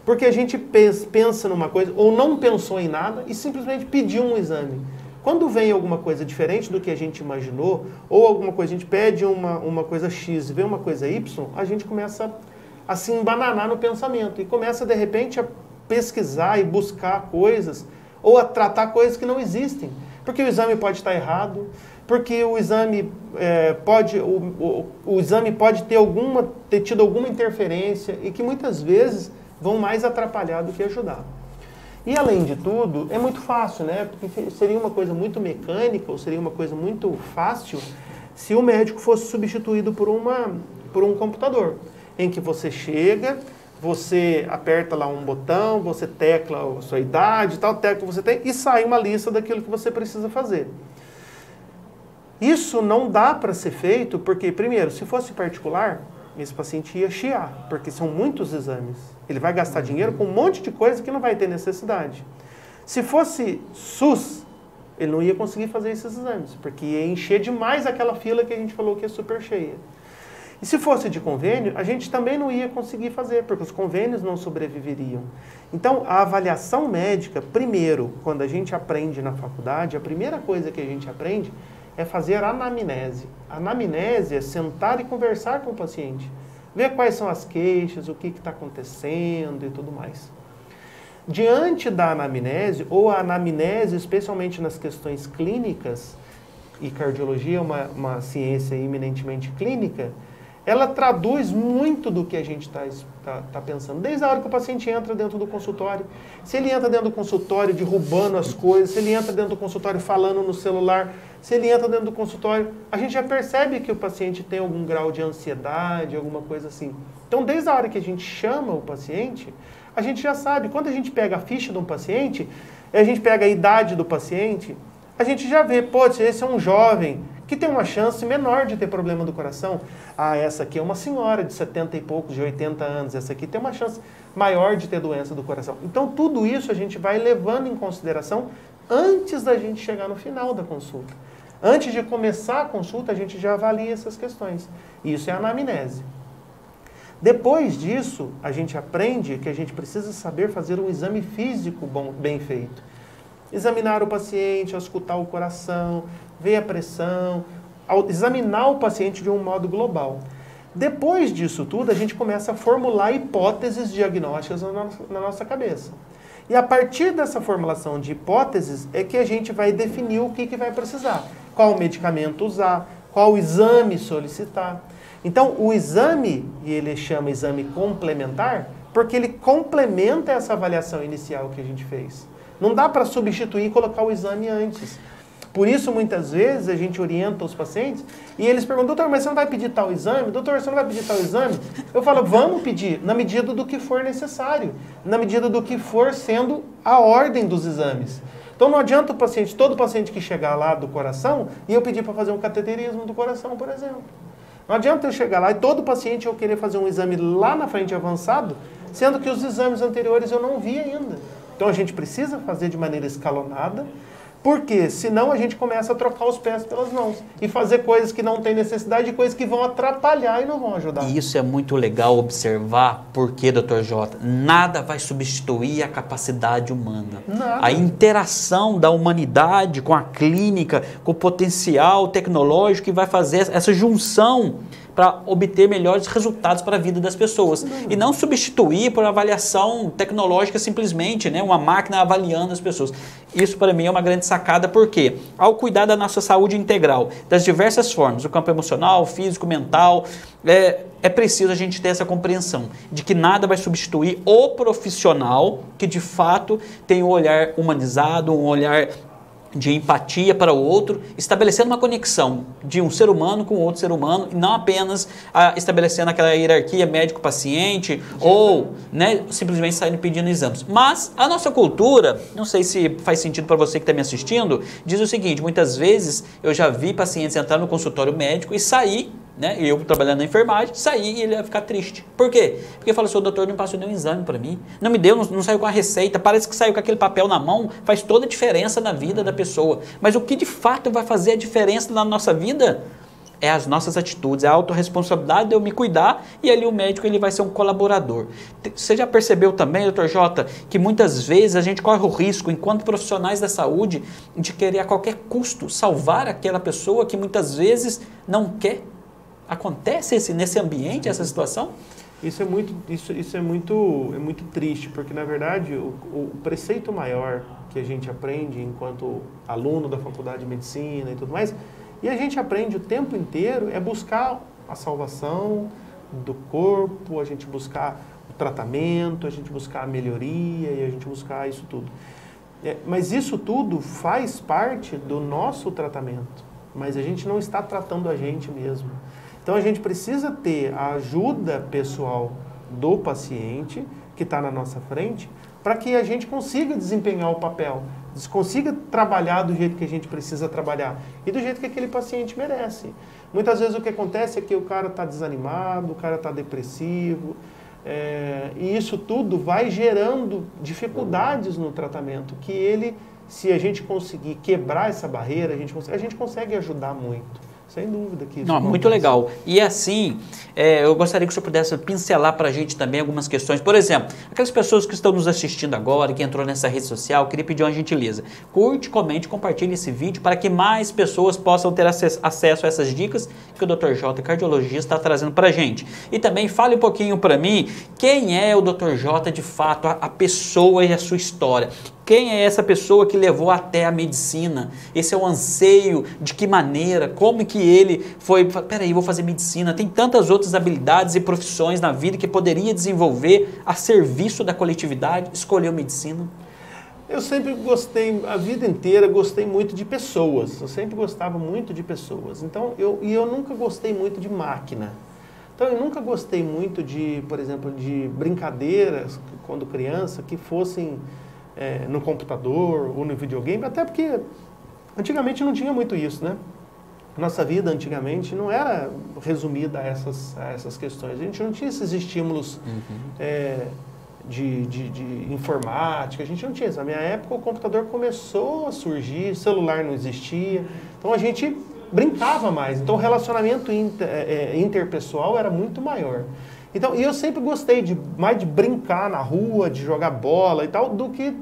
Porque a gente pensa numa coisa, ou não pensou em nada e simplesmente pediu um exame. Quando vem alguma coisa diferente do que a gente imaginou, ou alguma coisa, a gente pede uma coisa X e vem uma coisa Y, a gente começa a se embananar no pensamento e começa de repente a pesquisar e buscar coisas, ou a tratar coisas que não existem. Porque o exame pode estar errado, porque o exame pode ter tido alguma interferência e que muitas vezes vão mais atrapalhar do que ajudar. E além de tudo, é muito fácil, né? Porque seria uma coisa muito mecânica, ou seria uma coisa muito fácil se o médico fosse substituído por um computador, em que você chega, você aperta lá um botão, você tecla a sua idade, tal tecla que você tem, e sai uma lista daquilo que você precisa fazer. Isso não dá para ser feito porque, primeiro, se fosse particular, esse paciente ia chiar, porque são muitos exames. Ele vai gastar dinheiro com um monte de coisa que não vai ter necessidade. Se fosse SUS, ele não ia conseguir fazer esses exames, porque ia encher demais aquela fila que a gente falou que é super cheia. E se fosse de convênio, a gente também não ia conseguir fazer, porque os convênios não sobreviveriam. Então, a avaliação médica, primeiro, quando a gente aprende na faculdade, a primeira coisa que a gente aprende é fazer anamnese. A anamnese é sentar e conversar com o paciente, ver quais são as queixas, o que está acontecendo e tudo mais. Diante da anamnese, ou a anamnese, especialmente nas questões clínicas, e cardiologia é uma ciência eminentemente clínica, ela traduz muito do que a gente está pensando. Desde a hora que o paciente entra dentro do consultório. Se ele entra dentro do consultório derrubando as coisas, se ele entra dentro do consultório falando no celular, se ele entra dentro do consultório, a gente já percebe que o paciente tem algum grau de ansiedade, alguma coisa assim. Então, desde a hora que a gente chama o paciente, a gente já sabe. Quando a gente pega a ficha de um paciente, a gente pega a idade do paciente, a gente já vê, pô, esse é um jovem que tem uma chance menor de ter problema do coração. Ah, essa aqui é uma senhora de 70 e poucos, de 80 anos. Essa aqui tem uma chance maior de ter doença do coração. Então, tudo isso a gente vai levando em consideração antes da gente chegar no final da consulta. Antes de começar a consulta, a gente já avalia essas questões. Isso é a anamnese. Depois disso, a gente aprende que a gente precisa saber fazer um exame físico bem feito. Examinar o paciente, auscultar o coração, ver a pressão, examinar o paciente de um modo global. Depois disso tudo, a gente começa a formular hipóteses diagnósticas na nossa cabeça. E a partir dessa formulação de hipóteses é que a gente vai definir o que vai precisar. Qual medicamento usar, qual exame solicitar. Então, o exame, e ele chama exame complementar, porque ele complementa essa avaliação inicial que a gente fez. Não dá para substituir e colocar o exame antes. Por isso, muitas vezes, a gente orienta os pacientes e eles perguntam, doutor, mas você não vai pedir tal exame? Doutor, você não vai pedir tal exame? Eu falo, vamos pedir, na medida do que for necessário, na medida do que for sendo a ordem dos exames. Então não adianta o paciente, todo paciente que chegar lá do coração, e eu pedir para fazer um cateterismo do coração, por exemplo. Não adianta eu chegar lá e todo paciente eu querer fazer um exame lá na frente avançado, sendo que os exames anteriores eu não vi ainda. Então a gente precisa fazer de maneira escalonada, porque senão a gente começa a trocar os pés pelas mãos e fazer coisas que não tem necessidade e coisas que vão atrapalhar e não vão ajudar. E isso é muito legal observar, porque, Dr. Jota, nada vai substituir a capacidade humana. Nada. A interação da humanidade com a clínica, com o potencial tecnológico que vai fazer essa junção para obter melhores resultados para a vida das pessoas. E não substituir por avaliação tecnológica simplesmente, né? Uma máquina avaliando as pessoas. Isso para mim é uma grande sacada, porque ao cuidar da nossa saúde integral, das diversas formas, o campo emocional, físico, mental, é preciso a gente ter essa compreensão de que nada vai substituir o profissional que de fato tem um olhar humanizado, um olhar de empatia para o outro, estabelecendo uma conexão de um ser humano com outro ser humano, e não apenas estabelecendo aquela hierarquia médico-paciente ou, né, simplesmente saindo pedindo exames. Mas a nossa cultura, não sei se faz sentido para você que está me assistindo, diz o seguinte: muitas vezes eu já vi pacientes entrar no consultório médico e sair, né, eu trabalhando na enfermagem, sair e ele ia ficar triste. Por quê? Porque fala assim, o doutor não passou nenhum exame para mim, não me deu, não saiu com a receita, parece que saiu com aquele papel na mão, faz toda a diferença na vida da pessoa. Mas o que de fato vai fazer a diferença na nossa vida é as nossas atitudes, é a autorresponsabilidade de eu me cuidar, e ali o médico ele vai ser um colaborador. Você já percebeu também, doutor Jota, que muitas vezes a gente corre o risco, enquanto profissionais da saúde, de querer a qualquer custo salvar aquela pessoa que muitas vezes não quer? Acontece nesse ambiente, essa situação? Isso é muito triste, porque na verdade o preceito maior que a gente aprende enquanto aluno da faculdade de medicina e tudo mais, e a gente aprende o tempo inteiro, é buscar a salvação do corpo, a gente buscar o tratamento, a gente buscar a melhoria e a gente buscar isso tudo. Mas isso tudo faz parte do nosso tratamento, mas a gente não está tratando a gente mesmo. Então a gente precisa ter a ajuda pessoal do paciente que está na nossa frente para que a gente consiga desempenhar o papel, consiga trabalhar do jeito que a gente precisa trabalhar e do jeito que aquele paciente merece. Muitas vezes o que acontece é que o cara está desanimado, o cara está depressivo, e isso tudo vai gerando dificuldades no tratamento, que ele, se a gente conseguir quebrar essa barreira, a gente consegue ajudar muito. Sem dúvida que isso não, muito legal. E assim, eu gostaria que o senhor pudesse pincelar para a gente também algumas questões. Por exemplo, aquelas pessoas que estão nos assistindo agora, que entrou nessa rede social, queria pedir uma gentileza. Curte, comente, compartilhe esse vídeo para que mais pessoas possam ter acesso a essas dicas que o Dr. Jota, cardiologista, está trazendo para a gente. E também fale um pouquinho para mim quem é o Dr. Jota de fato, a pessoa e a sua história. Quem é essa pessoa que levou até a medicina? Esse é o anseio, de que maneira, como que ele foi, peraí, vou fazer medicina, tem tantas outras habilidades e profissões na vida que poderia desenvolver a serviço da coletividade, escolheu medicina? Eu sempre gostei, a vida inteira, gostei muito de pessoas, eu sempre gostava muito de pessoas, então, eu nunca gostei muito de máquina. Então, eu nunca gostei muito de, por exemplo, de brincadeiras, quando criança, que fossem no computador ou no videogame, até porque antigamente não tinha muito isso, né? Nossa vida antigamente não era resumida a essas questões. A gente não tinha esses estímulos de informática, a gente não tinha isso. Na minha época o computador começou a surgir, celular não existia, então a gente brincava mais, então o relacionamento interpessoal era muito maior. Então, e eu sempre gostei mais de brincar na rua, de jogar bola e tal, do que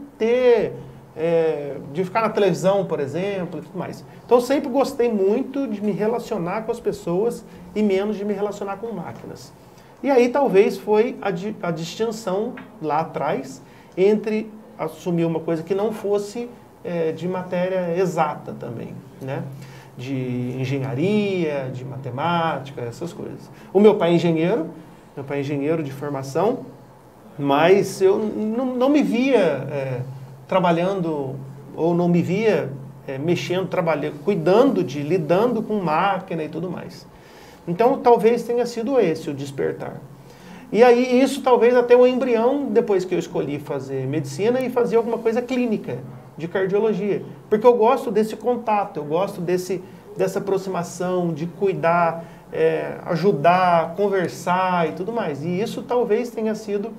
de ficar na televisão, por exemplo, e tudo mais. Então, eu sempre gostei muito de me relacionar com as pessoas e menos de me relacionar com máquinas. E aí, talvez, foi a distinção lá atrás entre assumir uma coisa que não fosse de matéria exata também, né? De engenharia, de matemática, essas coisas. O meu pai é engenheiro de formação, mas eu não me via trabalhando, ou não me via mexendo, trabalhando, lidando com máquina e tudo mais. Então, talvez tenha sido esse o despertar. E aí, isso talvez até o embrião, depois que eu escolhi fazer medicina e fazer alguma coisa clínica, de cardiologia. Porque eu gosto desse contato, eu gosto dessa aproximação, de cuidar, ajudar, conversar e tudo mais. E isso talvez tenha sido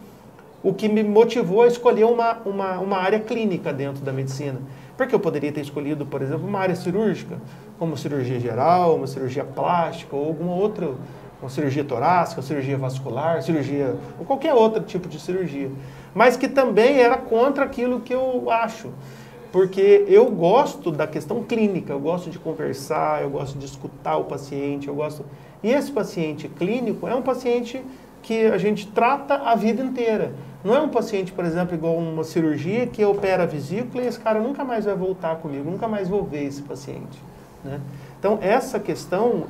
o que me motivou a escolher uma área clínica dentro da medicina. Porque eu poderia ter escolhido, por exemplo, uma área cirúrgica, como cirurgia geral, uma cirurgia plástica ou alguma outra, uma cirurgia torácica, cirurgia vascular, cirurgia, ou qualquer outro tipo de cirurgia. Mas que também era contra aquilo que eu acho. Porque eu gosto da questão clínica, eu gosto de conversar, eu gosto de escutar o paciente, eu gosto... E esse paciente clínico é um paciente que a gente trata a vida inteira. Não é um paciente, por exemplo, igual uma cirurgia que opera a vesícula e esse cara nunca mais vai voltar comigo, nunca mais vou ver esse paciente, né? Então, essa questão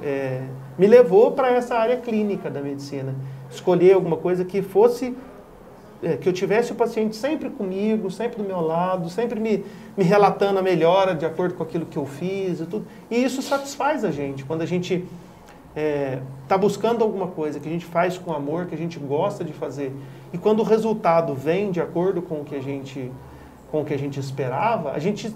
me levou para essa área clínica da medicina. Escolher alguma coisa que fosse... que eu tivesse o paciente sempre comigo, sempre do meu lado, sempre me relatando a melhora de acordo com aquilo que eu fiz e tudo. E isso satisfaz a gente, quando a gente está buscando alguma coisa que a gente faz com amor, que a gente gosta de fazer, e quando o resultado vem de acordo com o que a gente esperava, a gente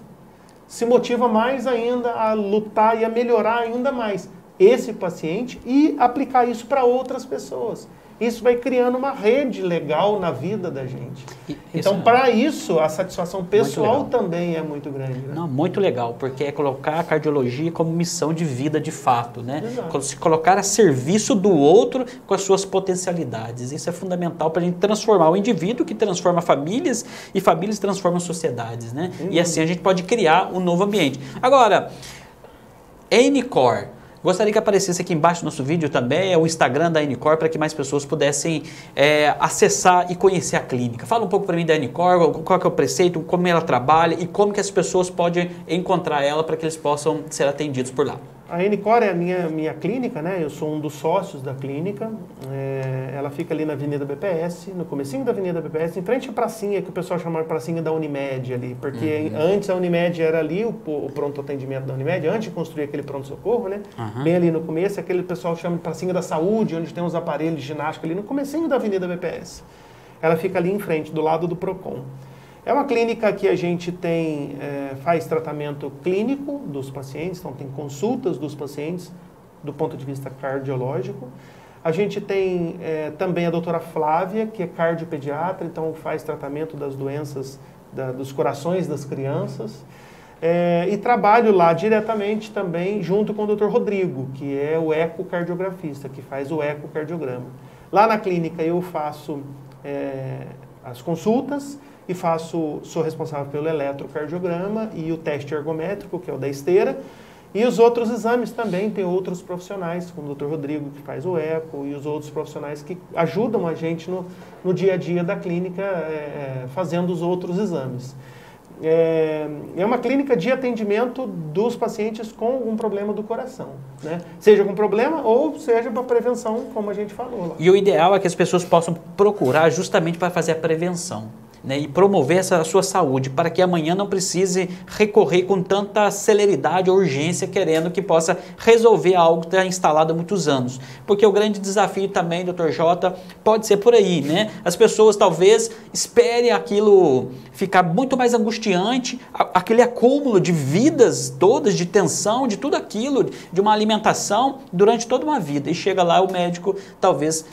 se motiva mais ainda a lutar e a melhorar ainda mais esse paciente e aplicar isso para outras pessoas. Isso vai criando uma rede legal na vida da gente. Então, para isso, a satisfação pessoal também é muito grande. Né? Não, muito legal, porque é colocar a cardiologia como missão de vida de fato, né? Se colocar a serviço do outro com as suas potencialidades. Isso é fundamental para a gente transformar o indivíduo, que transforma famílias, e famílias transformam sociedades, né? E assim a gente pode criar um novo ambiente. Agora, N-Core. Gostaria que aparecesse aqui embaixo do nosso vídeo também o Instagram da N-Core para que mais pessoas pudessem acessar e conhecer a clínica. Fala um pouco para mim da N-Core, qual que é o preceito, como ela trabalha e como que as pessoas podem encontrar ela para que eles possam ser atendidos por lá. A N-Core é a minha clínica, né? Eu sou um dos sócios da clínica. Ela fica ali na Avenida BPS, no comecinho da Avenida BPS, em frente à pracinha, que o pessoal chama de pracinha da Unimed ali, porque antes a Unimed era ali, o pronto atendimento da Unimed, antes de construir aquele pronto-socorro, né? Bem ali no começo, aquele pessoal chama de pracinha da saúde, onde tem uns aparelhos de ginástica ali no comecinho da Avenida BPS. Ela fica ali em frente, do lado do Procon. É uma clínica que a gente faz tratamento clínico dos pacientes, então tem consultas dos pacientes do ponto de vista cardiológico. A gente tem também a doutora Flávia, que é cardiopediatra, então faz tratamento das doenças dos corações das crianças. E trabalho lá diretamente também junto com o doutor Rodrigo, que é o ecocardiografista, que faz o ecocardiograma. Lá na clínica eu faço as consultas, e sou responsável pelo eletrocardiograma e o teste ergométrico, que é o da esteira, e os outros exames também, tem outros profissionais, como o Dr. Rodrigo, que faz o eco, e os outros profissionais que ajudam a gente no dia a dia da clínica, fazendo os outros exames. É uma clínica de atendimento dos pacientes com algum problema do coração, né? Seja com problema ou seja para prevenção, como a gente falou lá. E o ideal é que as pessoas possam procurar justamente para fazer a prevenção, né, e promover essa sua saúde, para que amanhã não precise recorrer com tanta celeridade ou urgência, querendo que possa resolver algo que está instalado há muitos anos. Porque o grande desafio também, Dr. Jota, pode ser por aí, né? As pessoas talvez esperem aquilo ficar muito mais angustiante, aquele acúmulo de vidas todas, de tensão, de tudo aquilo, de uma alimentação durante toda uma vida. E chega lá o médico, talvez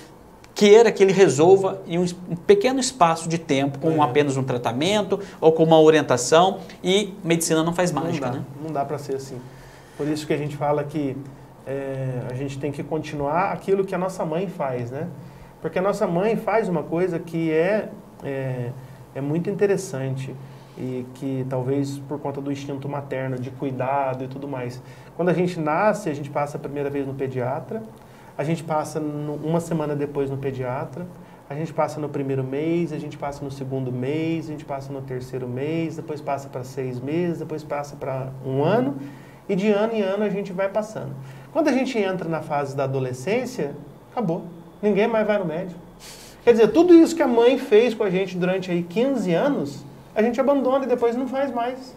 queira que ele resolva em um pequeno espaço de tempo, com apenas um tratamento ou com uma orientação, e medicina não faz mágica, né? Não dá para ser assim. Por isso que a gente fala que a gente tem que continuar aquilo que a nossa mãe faz, né? Porque a nossa mãe faz uma coisa que é muito interessante e que talvez por conta do instinto materno, de cuidado e tudo mais. Quando a gente nasce, a gente passa a primeira vez no pediatra, a gente passa uma semana depois no pediatra, a gente passa no primeiro mês, a gente passa no segundo mês, a gente passa no terceiro mês, depois passa para 6 meses, depois passa para 1 ano, e de ano em ano a gente vai passando. Quando a gente entra na fase da adolescência, acabou. Ninguém mais vai no médico. Quer dizer, tudo isso que a mãe fez com a gente durante aí 15 anos, a gente abandona e depois não faz mais.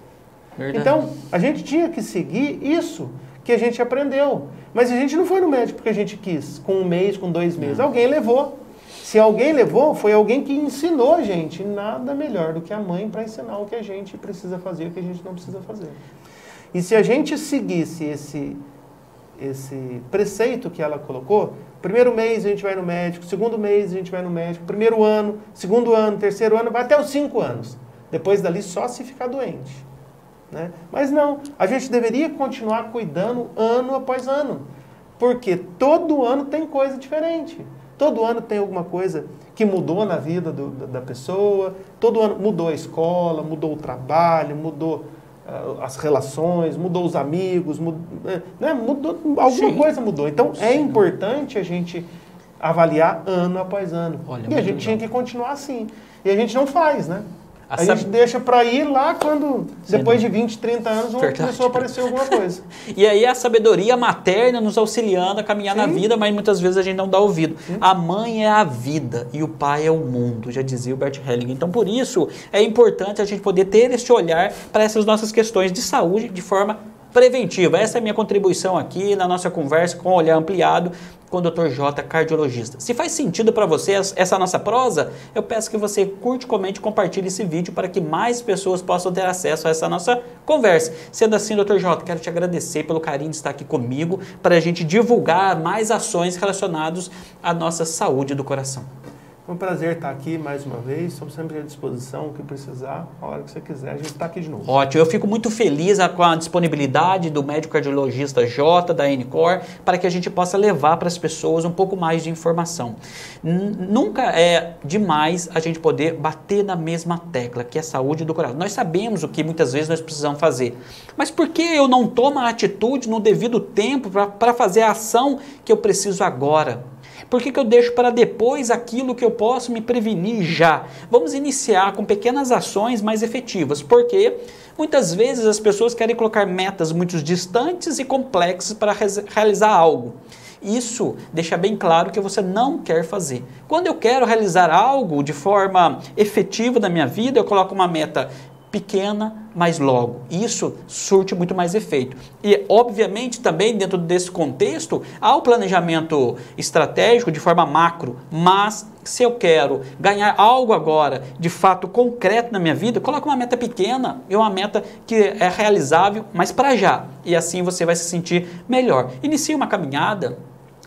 Verdade. Então, a gente tinha que seguir isso que a gente aprendeu. Mas a gente não foi no médico porque a gente quis, com 1 mês, com 2 meses. Alguém levou. Se alguém levou, foi alguém que ensinou a gente. Nada melhor do que a mãe para ensinar o que a gente precisa fazer e o que a gente não precisa fazer. E se a gente seguisse esse preceito que ela colocou, primeiro mês a gente vai no médico, segundo mês a gente vai no médico, primeiro ano, segundo ano, terceiro ano, vai até os 5 anos. Depois dali só se ficar doente. Né? Mas não, a gente deveria continuar cuidando ano após ano. Porque todo ano tem coisa diferente. Todo ano tem alguma coisa que mudou na vida da pessoa. Todo ano mudou a escola, mudou o trabalho, mudou as relações, mudou os amigos, mudou, alguma coisa mudou. Então é importante a gente avaliar ano após ano. Olha, e a gente tinha que continuar assim. E a gente não faz, né? A gente deixa para ir lá quando, depois de 20, 30 anos, começou a aparecer alguma coisa. E aí a sabedoria materna nos auxiliando a caminhar na vida, mas muitas vezes a gente não dá ouvido. A mãe é a vida e o pai é o mundo, já dizia o Bert Hellinger. Então, por isso, é importante a gente poder ter esse olhar para essas nossas questões de saúde de forma preventiva. Essa é a minha contribuição aqui na nossa conversa com o Olhar Ampliado com o Dr. J, cardiologista. Se faz sentido para você essa nossa prosa, eu peço que você curte, comente e compartilhe esse vídeo para que mais pessoas possam ter acesso a essa nossa conversa. Sendo assim, Dr. J, quero te agradecer pelo carinho de estar aqui comigo para a gente divulgar mais ações relacionadas à nossa saúde do coração. Foi um prazer estar aqui mais uma vez, estamos sempre à disposição, o que precisar, a hora que você quiser, a gente está aqui de novo. Ótimo, eu fico muito feliz com a disponibilidade do médico cardiologista J, da NCOR, para que a gente possa levar para as pessoas um pouco mais de informação. Nunca é demais a gente poder bater na mesma tecla, que é a saúde do coração. Nós sabemos o que muitas vezes nós precisamos fazer, mas por que eu não tomo a atitude no devido tempo para fazer a ação que eu preciso agora? Por que eu deixo para depois aquilo que eu posso me prevenir já? Vamos iniciar com pequenas ações mais efetivas, porque muitas vezes as pessoas querem colocar metas muito distantes e complexas para realizar algo. Isso deixa bem claro que você não quer fazer. Quando eu quero realizar algo de forma efetiva na minha vida, eu coloco uma meta pequena, mas logo. Isso surte muito mais efeito. E, obviamente, também dentro desse contexto, há o planejamento estratégico de forma macro, mas se eu quero ganhar algo agora, de fato concreto na minha vida, coloque uma meta pequena e uma meta que é realizável, mas para já. E assim você vai se sentir melhor. Inicie uma caminhada.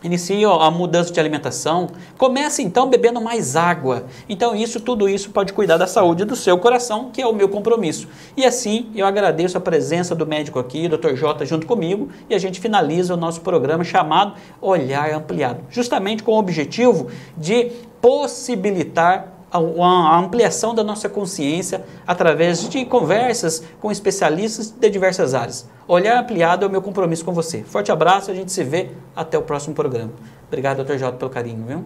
Inicie a mudança de alimentação, comece então bebendo mais água. Então tudo isso pode cuidar da saúde do seu coração, que é o meu compromisso. E assim eu agradeço a presença do médico aqui, Dr. J, junto comigo, e a gente finaliza o nosso programa chamado Olhar Ampliado, justamente com o objetivo de possibilitar a ampliação da nossa consciência através de conversas com especialistas de diversas áreas. Olhar Ampliado é o meu compromisso com você. Forte abraço, a gente se vê até o próximo programa. Obrigado, Dr. J, pelo carinho, viu?